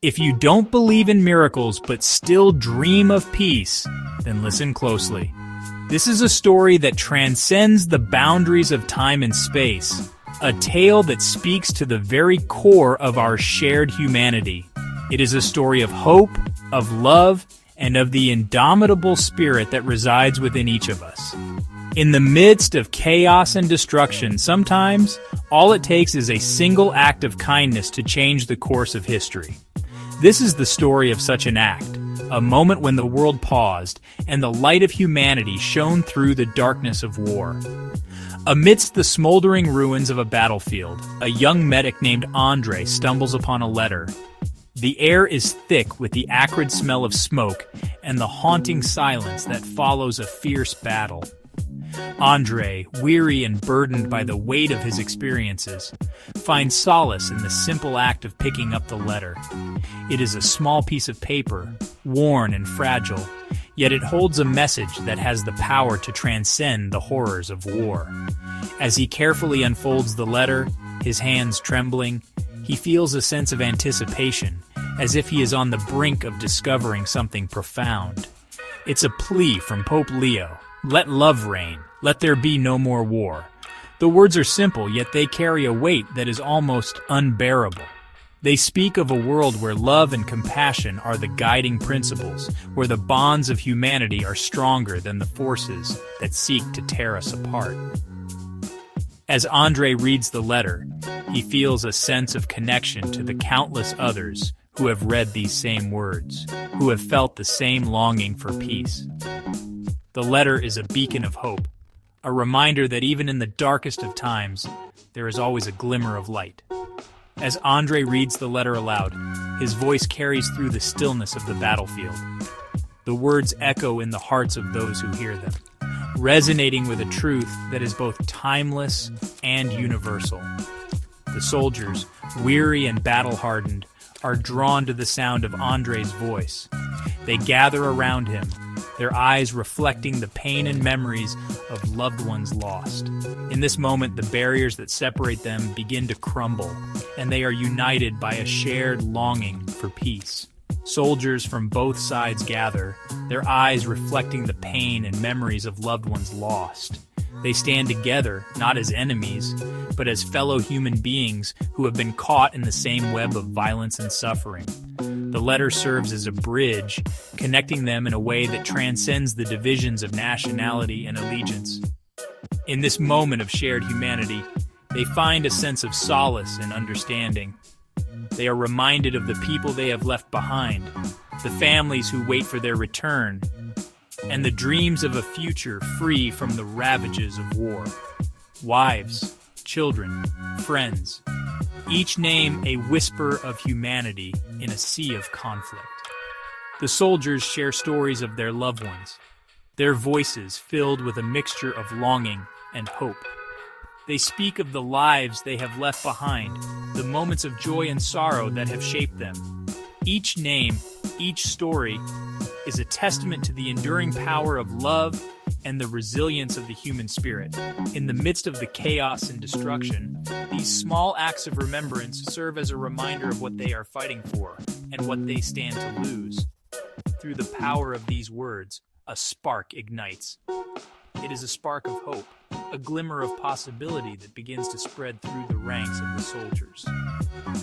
If you don't believe in miracles but still dream of peace, then listen closely. This is a story that transcends the boundaries of time and space, a tale that speaks to the very core of our shared humanity. It is a story of hope, of love, and of the indomitable spirit that resides within each of us. In the midst of chaos and destruction, sometimes all it takes is a single act of kindness to change the course of history. This is the story of such an act, a moment when the world paused and the light of humanity shone through the darkness of war. Amidst the smoldering ruins of a battlefield, a young medic named André stumbles upon a letter. The air is thick with the acrid smell of smoke and the haunting silence that follows a fierce battle. André, weary and burdened by the weight of his experiences, finds solace in the simple act of picking up the letter. It is a small piece of paper, worn and fragile, yet it holds a message that has the power to transcend the horrors of war. As he carefully unfolds the letter, his hands trembling, he feels a sense of anticipation, as if he is on the brink of discovering something profound. It's a plea from Pope Leo. Let love reign. Let there be no more war. The words are simple, yet they carry a weight that is almost unbearable. They speak of a world where love and compassion are the guiding principles, where the bonds of humanity are stronger than the forces that seek to tear us apart. As André reads the letter, he feels a sense of connection to the countless others who have read these same words, who have felt the same longing for peace. The letter is a beacon of hope, a reminder that even in the darkest of times, there is always a glimmer of light. As André reads the letter aloud, his voice carries through the stillness of the battlefield. The words echo in the hearts of those who hear them, resonating with a truth that is both timeless and universal. The soldiers, weary and battle-hardened, are drawn to the sound of André's voice. They gather around him, their eyes reflecting the pain and memories of loved ones lost. In this moment, the barriers that separate them begin to crumble, and they are united by a shared longing for peace. Soldiers from both sides gather, their eyes reflecting the pain and memories of loved ones lost. They stand together, not as enemies, but as fellow human beings who have been caught in the same web of violence and suffering. The letter serves as a bridge, connecting them in a way that transcends the divisions of nationality and allegiance. In this moment of shared humanity, they find a sense of solace and understanding. They are reminded of the people they have left behind, the families who wait for their return, and the dreams of a future free from the ravages of war. Wives, children, friends, each name a whisper of humanity in a sea of conflict. The soldiers share stories of their loved ones, their voices filled with a mixture of longing and hope. They speak of the lives they have left behind, the moments of joy and sorrow that have shaped them. Each name, each story, is a testament to the enduring power of love and the resilience of the human spirit. In the midst of the chaos and destruction, these small acts of remembrance serve as a reminder of what they are fighting for and what they stand to lose. Through the power of these words, a spark ignites. It is a spark of hope, a glimmer of possibility that begins to spread through the ranks of the soldiers.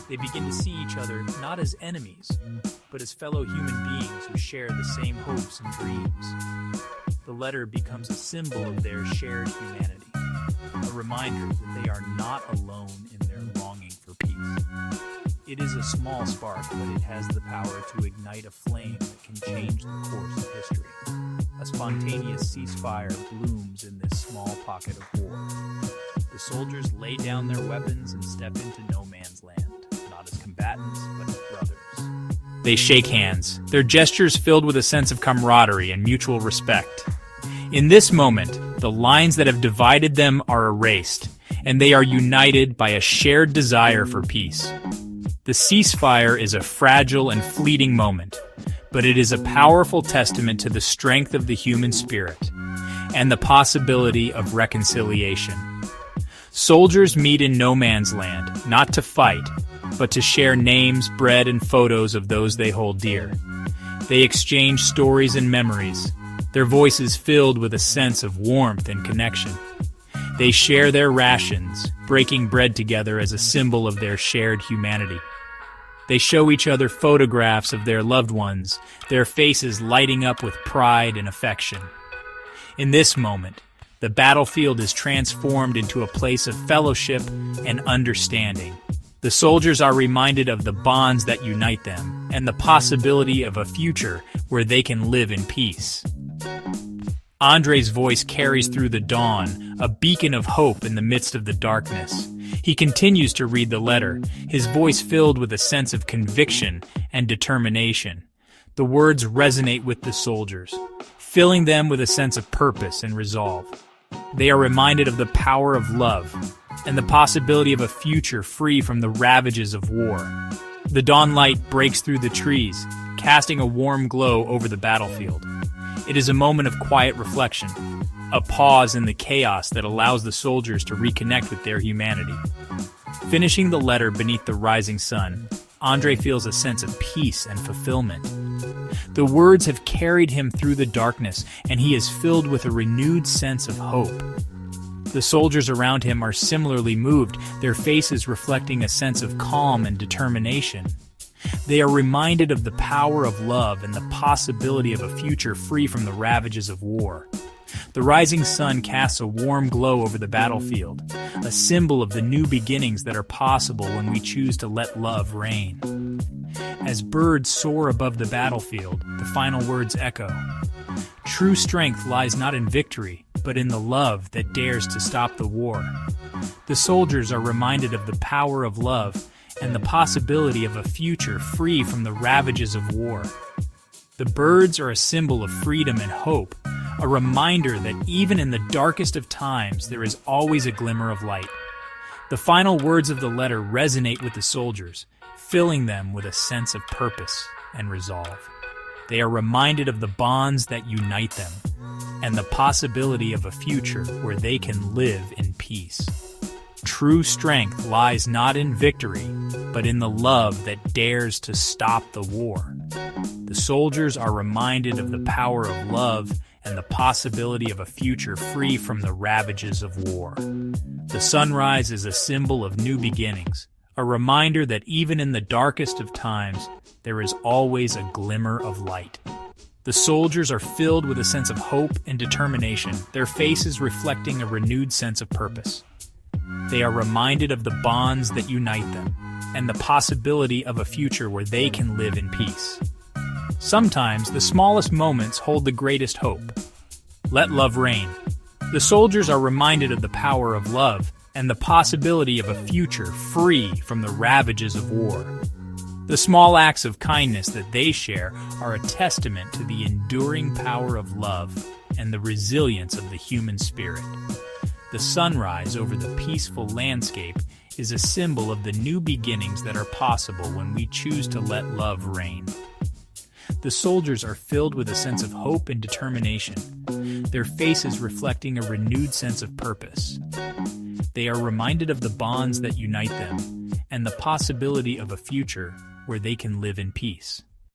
They begin to see each other not as enemies, but as fellow human beings who share the same hopes and dreams. The letter becomes a symbol of their shared humanity, a reminder that they are not alone in their longing for peace. It is a small spark, but it has the power to ignite a flame that can change the course of history. A spontaneous ceasefire blooms in this small pocket of war. The soldiers lay down their weapons and step into no man's land, not as combatants, but as brothers. They shake hands, their gestures filled with a sense of camaraderie and mutual respect. In this moment, the lines that have divided them are erased, and they are united by a shared desire for peace. The ceasefire is a fragile and fleeting moment, but it is a powerful testament to the strength of the human spirit and the possibility of reconciliation. Soldiers meet in no man's land, not to fight, but to share names, bread, and photos of those they hold dear. They exchange stories and memories, their voices filled with a sense of warmth and connection. They share their rations, breaking bread together as a symbol of their shared humanity. They show each other photographs of their loved ones, their faces lighting up with pride and affection. In this moment, the battlefield is transformed into a place of fellowship and understanding. The soldiers are reminded of the bonds that unite them and the possibility of a future where they can live in peace. Andre's voice carries through the dawn, a beacon of hope in the midst of the darkness. He continues to read the letter, his voice filled with a sense of conviction and determination. The words resonate with the soldiers, filling them with a sense of purpose and resolve. They are reminded of the power of love and the possibility of a future free from the ravages of war. The dawn light breaks through the trees, casting a warm glow over the battlefield. It is a moment of quiet reflection, a pause in the chaos that allows the soldiers to reconnect with their humanity. Finishing the letter beneath the rising sun, André feels a sense of peace and fulfillment. The words have carried him through the darkness, and he is filled with a renewed sense of hope. The soldiers around him are similarly moved, their faces reflecting a sense of calm and determination. They are reminded of the power of love and the possibility of a future free from the ravages of war. The rising sun casts a warm glow over the battlefield, a symbol of the new beginnings that are possible when we choose to let love reign. As birds soar above the battlefield, the final words echo. True strength lies not in victory, but in the love that dares to stop the war. The soldiers are reminded of the power of love and the possibility of a future free from the ravages of war. The birds are a symbol of freedom and hope, a reminder that even in the darkest of times there is always a glimmer of light. The final words of the letter resonate with the soldiers, filling them with a sense of purpose and resolve. They are reminded of the bonds that unite them and the possibility of a future where they can live in peace. True strength lies not in victory, but in the love that dares to stop the war. The soldiers are reminded of the power of love and the possibility of a future free from the ravages of war. The sunrise is a symbol of new beginnings, a reminder that even in the darkest of times, there is always a glimmer of light. The soldiers are filled with a sense of hope and determination, their faces reflecting a renewed sense of purpose. They are reminded of the bonds that unite them and the possibility of a future where they can live in peace. Sometimes the smallest moments hold the greatest hope. Let love reign. The soldiers are reminded of the power of love and the possibility of a future free from the ravages of war. The small acts of kindness that they share are a testament to the enduring power of love and the resilience of the human spirit. The sunrise over the peaceful landscape is a symbol of the new beginnings that are possible when we choose to let love reign. The soldiers are filled with a sense of hope and determination, their faces reflecting a renewed sense of purpose. They are reminded of the bonds that unite them and the possibility of a future where they can live in peace.